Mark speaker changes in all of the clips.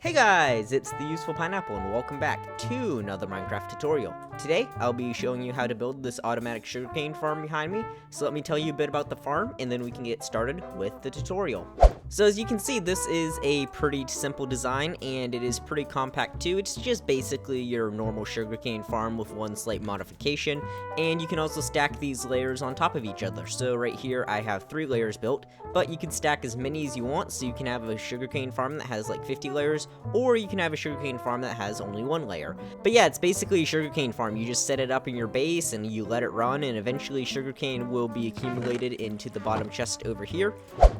Speaker 1: Hey guys, it's the Useful Pineapple and welcome back to another Minecraft tutorial. Today, I'll be showing you how to build this automatic sugarcane farm behind me, so let me tell you a bit about the farm and then we can get started with the tutorial. So as you can see, this is a pretty simple design and it is pretty compact too. It's just basically your normal sugarcane farm with one slight modification, and you can also stack these layers on top of each other. So right here I have 3 layers built, but you can stack as many as you want, so you can have a sugarcane farm that has like 50 layers, or you can have a sugarcane farm that has only 1 layer. But yeah, it's basically a sugarcane farm. You just set it up in your base and you let it run, and eventually sugarcane will be accumulated into the bottom chest over here.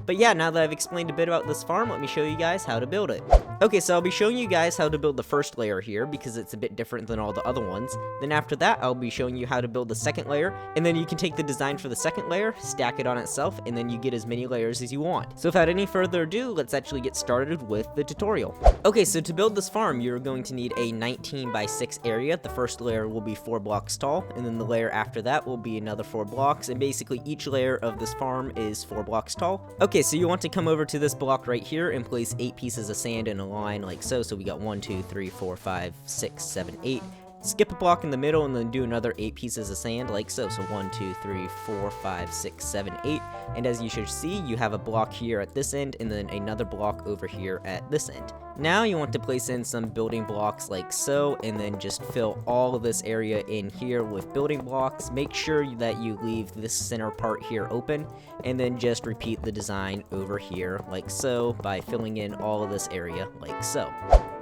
Speaker 1: But yeah, now that I've explained a bit about this farm, let me show you guys how to build it. Okay, so I'll be showing you guys how to build the first layer here because it's a bit different than all the other ones. Then after that, I'll be showing you how to build the second layer, and then you can take the design for the second layer, stack it on itself, and then you get as many layers as you want. So without any further ado, let's actually get started with the tutorial. Okay, so to build this farm, you're going to need a 19 by 6 area. The first layer will be 4 blocks tall, and then the layer after that will be another 4 blocks, and basically each layer of this farm is 4 blocks tall. Okay, so you want to come over to this block right here and place 8 pieces of sand in a line like so. So we got 1, 2, 3, 4, 5, 6, 7, 8. Skip a block in the middle and then do another 8 pieces of sand like so. So 1, 2, 3, 4, 5, 6, 7, 8. And as you should see, you have a block here at this end and then another block over here at this end. Now you want to place in some building blocks like so, and then just fill all of this area in here with building blocks. Make sure that you leave this center part here open, and then just repeat the design over here like so by filling in all of this area like so.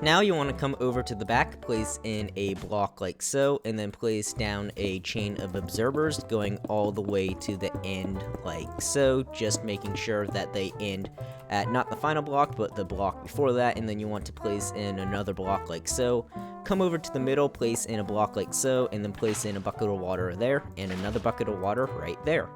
Speaker 1: Now you want to come over to the back, place in a block like so, and then place down a chain of observers going all the way to the end like so, just making sure that they end at not the final block, but the block before that, and then you want to place in another block like so. Come over to the middle, place in a block like so, and then place in a bucket of water there, and another bucket of water right there.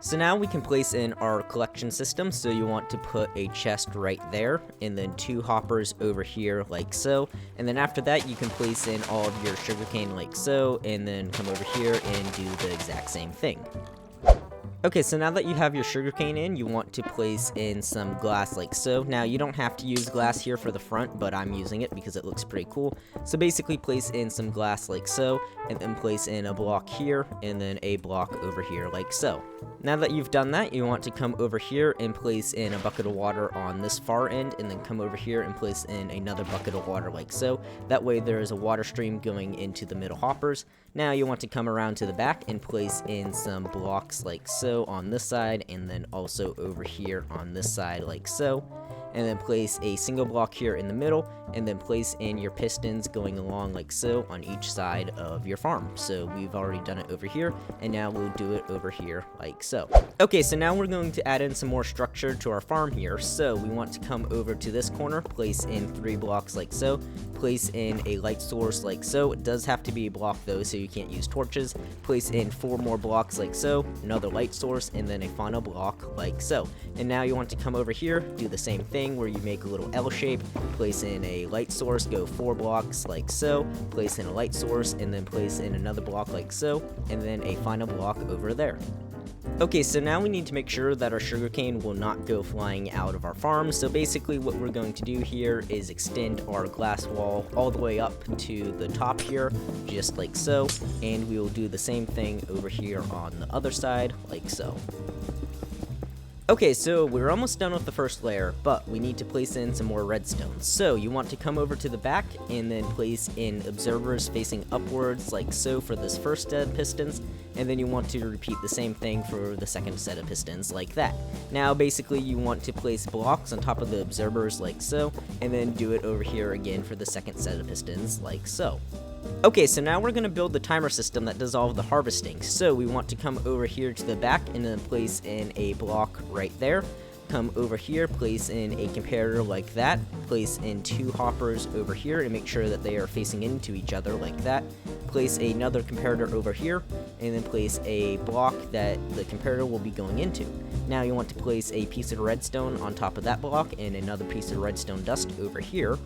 Speaker 1: So now we can place in our collection system. So you want to put a chest right there, and then 2 hoppers over here like so, and then after that you can place in all of your sugarcane like so, and then come over here and do the exact same thing. Okay, so now that you have your sugarcane in, you want to place in some glass like so. Now, you don't have to use glass here for the front, but I'm using it because it looks pretty cool. So basically place in some glass like so, and then place in a block here, and then a block over here like so. Now that you've done that, you want to come over here and place in a bucket of water on this far end, and then come over here and place in another bucket of water like so. That way there is a water stream going into the middle hoppers. Now you want to come around to the back and place in some blocks like so on this side, and then also over here on this side like so, and then place a single block here in the middle, and then place in your pistons going along like so on each side of your farm. So we've already done it over here, and now we'll do it over here like so. Okay, so now we're going to add in some more structure to our farm here. So we want to come over to this corner, place in 3 blocks like so, place in a light source like so. It does have to be a block though, so you can't use torches. Place in 4 more blocks like so, another light source, and then a final block like so. And now you want to come over here, do the same thing where you make a little L shape, place in a light source, go 4 blocks like so, place in a light source, and then place in another block like so, and then a final block over there. Okay, so now we need to make sure that our sugarcane will not go flying out of our farm. So basically what we're going to do here is extend our glass wall all the way up to the top here, just like so, and we will do the same thing over here on the other side, like so. Okay, so we're almost done with the first layer, but we need to place in some more redstone. So you want to come over to the back and then place in observers facing upwards like so for this first set of pistons, and then you want to repeat the same thing for the second set of pistons like that. Now basically you want to place blocks on top of the observers like so, and then do it over here again for the second set of pistons like so. Okay, so now we're going to build the timer system that does all of the harvesting. So we want to come over here to the back and then place in a block right there. Come over here, place in a comparator like that, place in 2 hoppers over here and make sure that they are facing into each other like that. Place another comparator over here, and then place a block that the comparator will be going into. Now you want to place a piece of redstone on top of that block and another piece of redstone dust over here,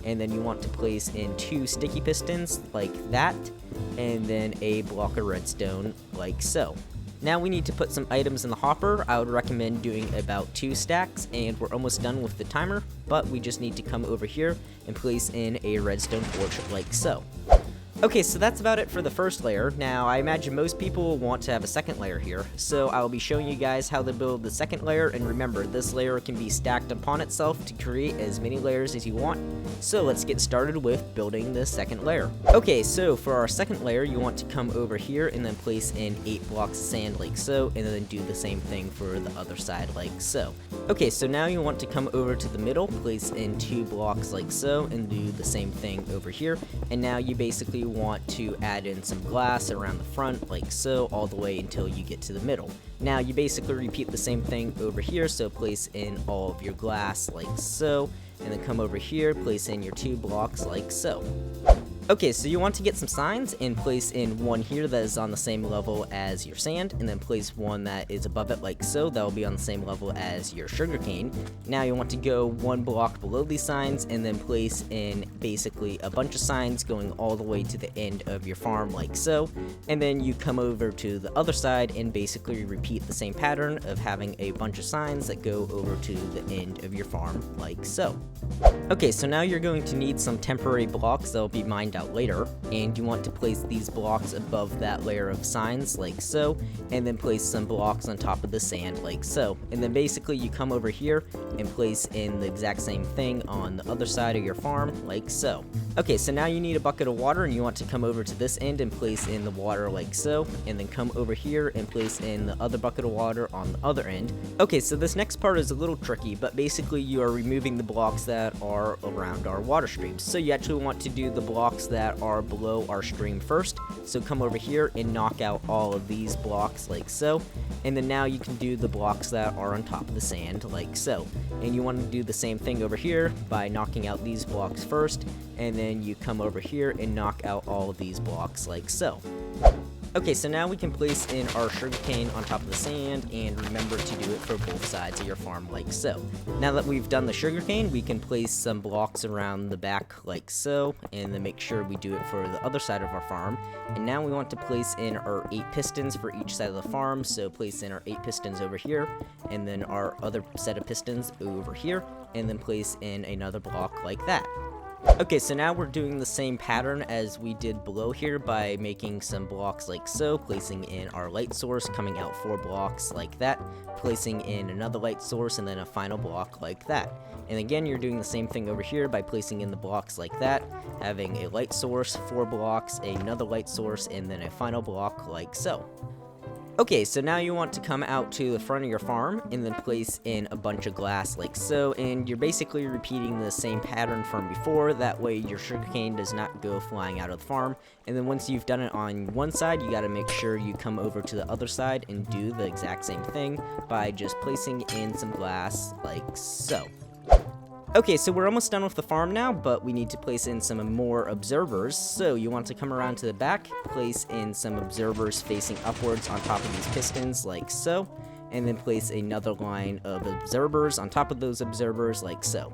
Speaker 1: and then you want to place in 2 sticky pistons like that, and then a block of redstone like so. Now we need to put some items in the hopper. I would recommend doing about 2 stacks, and we're almost done with the timer, but we just need to come over here and place in a redstone torch like so. Okay, so that's about it for the first layer. Now, I imagine most people will want to have a second layer here, so I'll be showing you guys how to build the second layer, and remember, this layer can be stacked upon itself to create as many layers as you want. So let's get started with building the second layer. Okay, so for our second layer, you want to come over here and then place in 8 blocks of sand like so, and then do the same thing for the other side like so. Okay, so now you want to come over to the middle, place in 2 blocks like so, and do the same thing over here, and now you basically want to add in some glass around the front like so, all the way until you get to the middle. Now you basically repeat the same thing over here, so place in all of your glass like so, and then come over here, place in your 2 blocks like so. Okay, so you want to get some signs and place in one here that is on the same level as your sand, and then place one that is above it like so, that will be on the same level as your sugarcane. Now you want to go 1 block below these signs and then place in basically a bunch of signs going all the way to the end of your farm like so, and then you come over to the other side and basically repeat the same pattern of having a bunch of signs that go over to the end of your farm like so. Okay, so now you're going to need some temporary blocks that will be mined out later, and you want to place these blocks above that layer of signs like so, and then place some blocks on top of the sand like so, and then basically you come over here and place in the exact same thing on the other side of your farm like so. Okay, so now you need a bucket of water, and you want to come over to this end and place in the water like so, and then come over here and place in the other bucket of water on the other end. Okay, so this next part is a little tricky, but basically you are removing the blocks that are around our water streams. So you actually want to do the blocks that are below our stream first. So come over here and knock out all of these blocks like so, and then now you can do the blocks that are on top of the sand like so. And you want to do the same thing over here by knocking out these blocks first, and then you come over here and knock out all of these blocks like so. Okay, so now we can place in our sugarcane on top of the sand, and remember to do it for both sides of your farm like so. Now that we've done the sugarcane, we can place some blocks around the back like so, and then make sure we do it for the other side of our farm. And now we want to place in our 8 pistons for each side of the farm, so place in our 8 pistons over here, and then our other set of pistons over here, and then place in another block like that. Okay, so now we're doing the same pattern as we did below here by making some blocks like so, placing in our light source, coming out 4 blocks like that, placing in another light source, and then a final block like that. And again, you're doing the same thing over here by placing in the blocks like that, having a light source, 4 blocks, another light source, and then a final block like so. Okay, so now you want to come out to the front of your farm and then place in a bunch of glass like so, and you're basically repeating the same pattern from before. That way your sugarcane does not go flying out of the farm. And then once you've done it on one side, you gotta make sure you come over to the other side and do the exact same thing by just placing in some glass like so. Okay, so we're almost done with the farm now, but we need to place in some more observers. So you want to come around to the back, place in some observers facing upwards on top of these pistons like so, and then place another line of observers on top of those observers like so.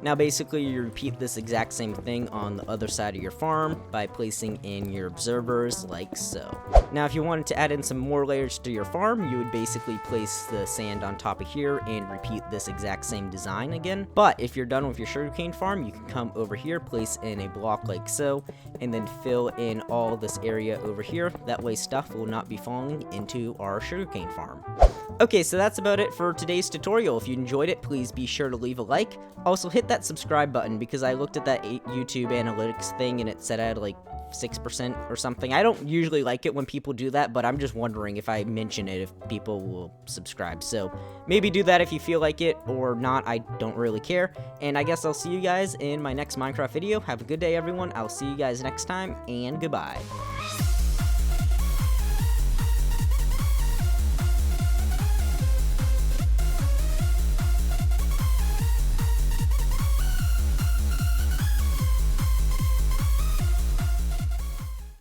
Speaker 1: Now basically you repeat this exact same thing on the other side of your farm by placing in your observers like so. Now if you wanted to add in some more layers to your farm, you would basically place the sand on top of here and repeat this exact same design again. But if you're done with your sugarcane farm, you can come over here, place in a block like so, and then fill in all this area over here. That way stuff will not be falling into our sugarcane farm. Okay, so that's about it for today's tutorial. If you enjoyed it, please be sure to leave a like. Also, hit that subscribe button because I looked at that YouTube analytics thing and it said I had like 6% or something. I don't usually like it when people do that, but I'm just wondering if I mention it, if people will subscribe. So maybe do that if you feel like it, or not. I don't really care. And I guess I'll see you guys in my next Minecraft video. Have a good day, everyone. I'll see you guys next time, and goodbye.